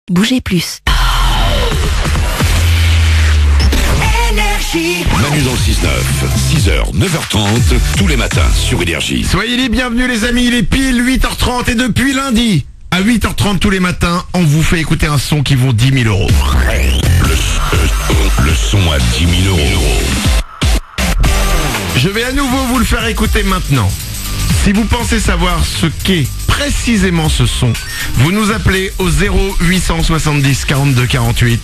Bougez plus. Manu dans le 6-9, 6h, 9h30, tous les matins sur Énergie. Soyez les bienvenus les amis, il est pile 8h30 et depuis lundi, à 8h30 tous les matins, on vous fait écouter un son qui vaut 10 000 euros. Le son à 10 000 euros. Je vais à nouveau vous le faire écouter maintenant. Si vous pensez savoir ce qu'est précisément ce son, vous nous appelez au 0870 42 48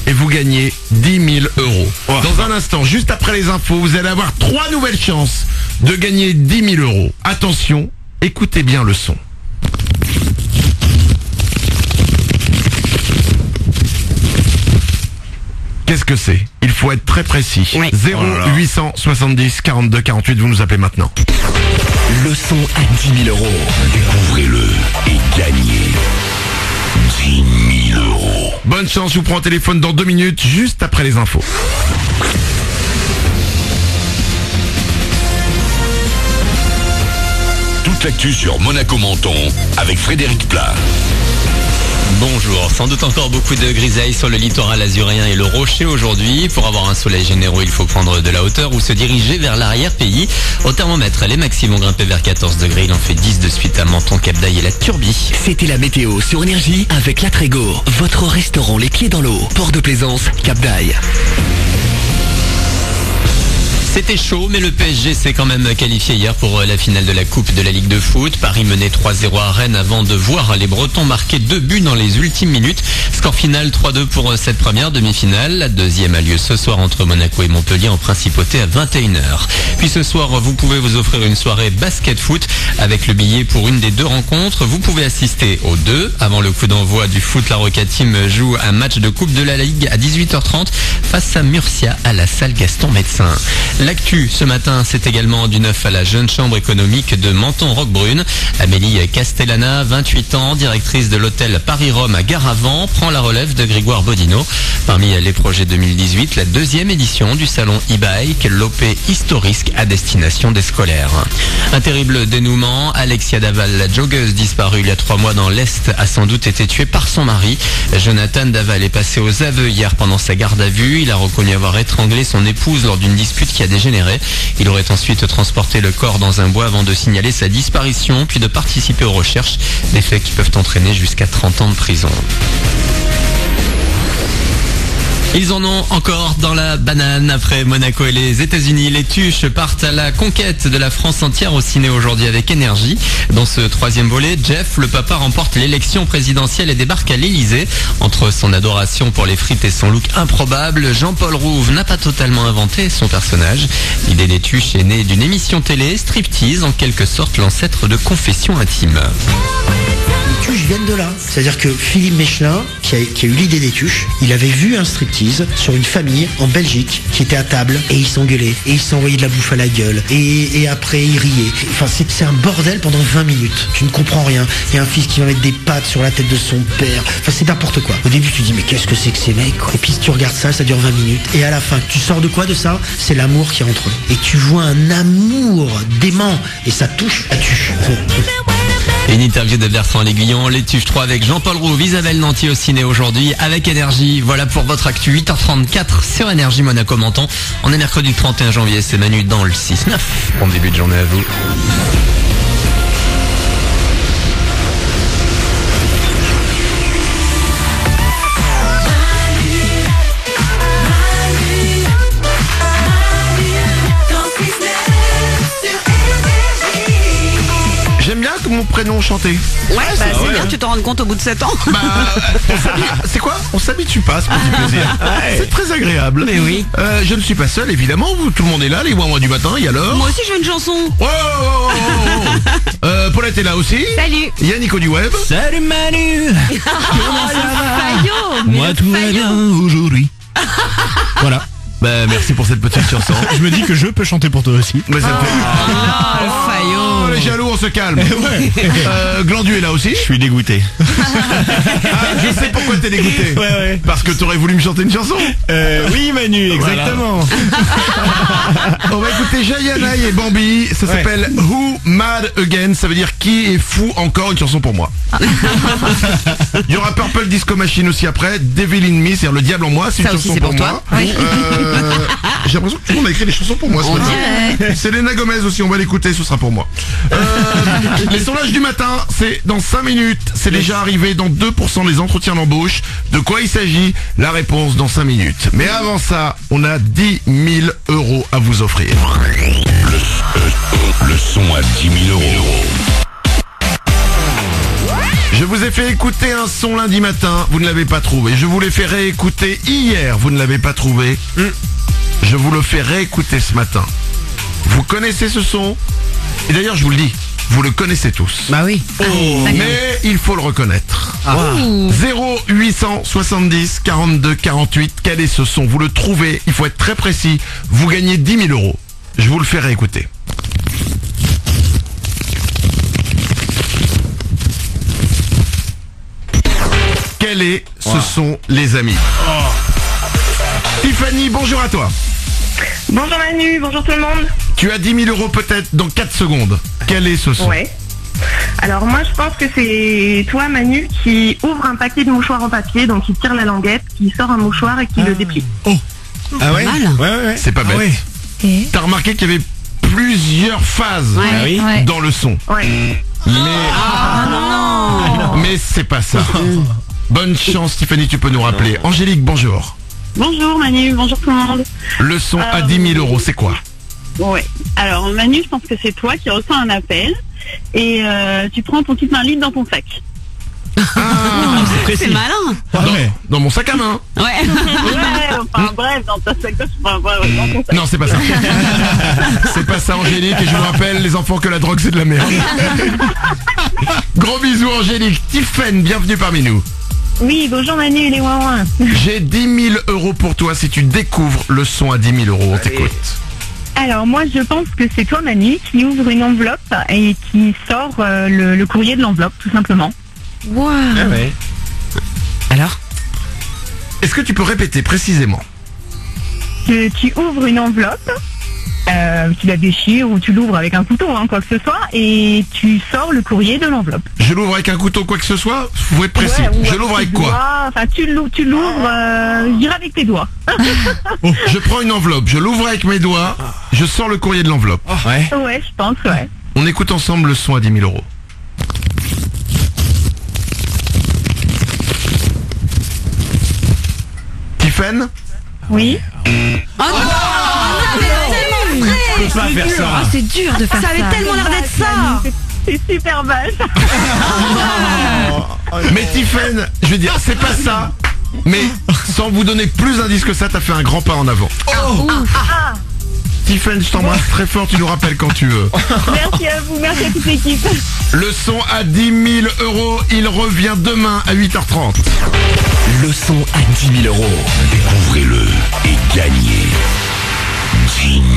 et vous gagnez 10 000 euros. Dans un instant, juste après les infos, vous allez avoir 3 nouvelles chances de gagner 10 000 euros. Attention, écoutez bien le son. Qu'est-ce que c'est? Il faut être très précis. Oui. 0870 42 48, vous nous appelez maintenant. Le son à 10 000 euros. Découvrez-le et gagnez 10 000 euros. Bonne chance, je vous prends au téléphone dans 2 minutes, juste après les infos. Toute l'actu sur Monaco Menton avec Frédéric Plat. Bonjour, sans doute encore beaucoup de grisailles sur le littoral azuréen et le Rocher aujourd'hui. Pour avoir un soleil généreux, il faut prendre de la hauteur ou se diriger vers l'arrière-pays. Au thermomètre, les maxi vont grimper vers 14 degrés. Il en fait 10 de suite à Menton, Cap-d'Aille et la Turbie. C'était la météo sur Énergie avec La Trégo, votre restaurant les pieds dans l'eau. Port de Plaisance, Cap-d'Aille. C'était chaud, mais le PSG s'est quand même qualifié hier pour la finale de la Coupe de la Ligue de foot. Paris menait 3-0 à Rennes avant de voir les Bretons marquer 2 buts dans les ultimes minutes. Score final 3-2 pour cette première demi-finale. La deuxième a lieu ce soir entre Monaco et Montpellier en principauté à 21h. Puis ce soir, vous pouvez vous offrir une soirée basket-foot avec le billet pour une des 2 rencontres. Vous pouvez assister aux 2. Avant le coup d'envoi du foot, la Roca Team joue un match de Coupe de la Ligue à 18h30 face à Murcia à la salle Gaston Médecin. L'actu ce matin, c'est également du neuf à la jeune chambre économique de Menton-Roquebrune. Amélie Castellana, 28 ans, directrice de l'hôtel Paris-Rome à Gare-Avant, prend la relève de Grégoire Bodino. Parmi les projets 2018, la 2e édition du salon e-bike, l'OP Historisque à destination des scolaires. Un terrible dénouement, Alexia Daval, la joggeuse disparue il y a 3 mois dans l'Est, a sans doute été tuée par son mari. Jonathan Daval est passé aux aveux hier pendant sa garde à vue. Il a reconnu avoir étranglé son épouse lors d'une dispute qui a dégénéré. Il aurait ensuite transporté le corps dans un bois avant de signaler sa disparition, puis de participer aux recherches, des faits qui peuvent entraîner jusqu'à 30 ans de prison. Ils en ont encore dans la banane. Après Monaco et les États-Unis, les Tuches partent à la conquête de la France entière au ciné aujourd'hui avec Énergie. Dans ce 3e volet, Jeff, le papa, remporte l'élection présidentielle et débarque à l'Elysée. Entre son adoration pour les frites et son look improbable, Jean-Paul Rouve n'a pas totalement inventé son personnage. L'idée des Tuches est née d'une émission télé, Striptease, en quelque sorte l'ancêtre de Confessions intimes. Les tuches viennent de là. C'est-à-dire que Philippe Mechelin, qui a eu l'idée des tuches, il avait vu un striptease sur une famille en Belgique qui était à table et ils s'engueulaient et ils s'envoyaient de la bouffe à la gueule et après ils riaient. Enfin c'est un bordel pendant 20 minutes. Tu ne comprends rien. Il y a un fils qui va mettre des pattes sur la tête de son père. Enfin c'est n'importe quoi. Au début tu dis mais qu'est-ce que c'est que ces mecs quoi. Et puis tu regardes ça, ça dure 20 minutes. Et à la fin, tu sors de quoi de ça? C'est l'amour qui est entre eux. Et tu vois un amour dément et ça touche la tuche. Une interview de Bertrand L'Aiguillon, les Tuches 3 avec Jean-Paul Rouve, Isabelle Nanty au ciné aujourd'hui avec Énergie. Voilà pour votre actu, 8h34 sur Énergie Monaco Menton. On est mercredi 31 janvier, c'est Manu dans le 6-9. Bon début de journée à vous. J'aime bien que mon prénom chanté. Ouais, c'est bien, tu t'en rends compte au bout de 7 ans. C'est quoi? On s'habitue pas à ce petit plaisir. C'est très agréable. Mais oui. Je ne suis pas seul, évidemment. Tout le monde est là, les ouin du matin. Et alors? Moi aussi j'ai une chanson. Paulette est là aussi. Salut. Il y a Nico du web. Salut Manu. Comment ça va? Moi tout va bien aujourd'hui. Voilà. Bah merci pour cette petite chanson. Je me dis que je peux chanter pour toi aussi. Mais ça me fait... Ah, le Oh, faillot. les jaloux, on se calme. Glandu est là aussi. Je suis dégoûté. Ah, je sais pourquoi t'es dégoûté. Ouais. Parce que t'aurais voulu me chanter une chanson. Oui Manu, exactement. On va écouter Jayana et Bambi. Ça s'appelle Who Mad Again. Ça veut dire qui est fou encore, une chanson pour moi. Il y aura Purple Disco Machine aussi après. Devil in Me, c'est-à-dire le diable en moi. C'est une Ça aussi, chanson c'est pour toi. moi. Oui. J'ai l'impression que tout le monde a écrit des chansons pour moi ce matin. Selena Gomez aussi, on va l'écouter, ce sera pour moi. Les sondages du matin, c'est dans 5 minutes. C'est déjà arrivé dans 2% des entretiens d'embauche. De quoi il s'agit? La réponse dans 5 minutes. Mais avant ça, on a 10 000 € à vous offrir. Le son à 10 000 €. Je vous ai fait écouter un son lundi matin, vous ne l'avez pas trouvé. Je vous l'ai fait réécouter hier, vous ne l'avez pas trouvé. Je vous le fais réécouter ce matin. Vous connaissez ce son? Et d'ailleurs, je vous le dis, vous le connaissez tous. Bah oui. Mais il faut le reconnaître. 0870 42 48, quel est ce son? Vous le trouvez, il faut être très précis. Vous gagnez 10 000 €. Je vous le fais réécouter. Quel est ce son, les amis? Tiffany, bonjour à toi. Bonjour Manu, bonjour tout le monde. Tu as 10 000 € peut-être dans 4 secondes. Quel est ce son? Ouais. Alors moi je pense que c'est toi Manu qui ouvre un paquet de mouchoirs en papier, donc qui tire la languette, qui sort un mouchoir et qui le déplie. Ah ouais? Mal. Ouais. C'est pas bête. T'as remarqué qu'il y avait plusieurs phases dans le son. Ouais. Mais c'est pas ça. Bonne chance Tiffany, tu peux nous rappeler. Angélique, bonjour. Bonjour Manu, bonjour tout le monde. Le son à 10 000 €, c'est quoi? Ouais. Alors Manu, je pense que c'est toi qui reçois un appel et tu prends ton kit 1 litre dans ton sac. C'est malin. Dans mon sac à main. Ouais. Ouais, enfin bref, dans ta sacoche, enfin bref, dans ton sac. Non, c'est pas ça. C'est pas ça Angélique, et je vous rappelle les enfants que la drogue c'est de la merde. Gros bisous Angélique. Tiffany, bienvenue parmi nous. Oui, bonjour Manu, les ouin. J'ai 10 000 € pour toi si tu découvres le son à 10 000 €. On t'écoute. Alors moi je pense que c'est toi Manu qui ouvre une enveloppe et qui sort le courrier de l'enveloppe tout simplement. Wow. ouais. Alors? Est-ce que tu peux répéter précisément? Que tu ouvres une enveloppe, tu la déchires ou tu l'ouvres avec un couteau, quoi que ce soit, et tu sors le courrier de l'enveloppe. Je l'ouvre avec un couteau, quoi que ce soit? Faut être précis. Ouais, ou Je l'ouvre avec tes quoi? doigts, enfin tu l'ouvres, je dirais avec tes doigts. Je prends une enveloppe, je l'ouvre avec mes doigts, je sors le courrier de l'enveloppe. Ouais. Ouais, je pense, ouais. On écoute ensemble le son à 10 000 €. Tiffen? Oui. Oh non, tellement vrai. Je peux pas faire ça. Ah, c'est dur de faire ça. Ça avait tellement l'air d'être ça. C'est super vache. Mais Tiffen, je veux dire, c'est pas ça. Mais sans vous donner plus d'indices que ça, t'as fait un grand pas en avant. Tiffen, je t'embrasse très fort, tu nous rappelles quand tu veux. Merci à vous, merci à toute l'équipe. Le son à 10 000 €, il revient demain à 8h30. Le son à 10 000 €. Découvrez-le et gagnez 10 000 €.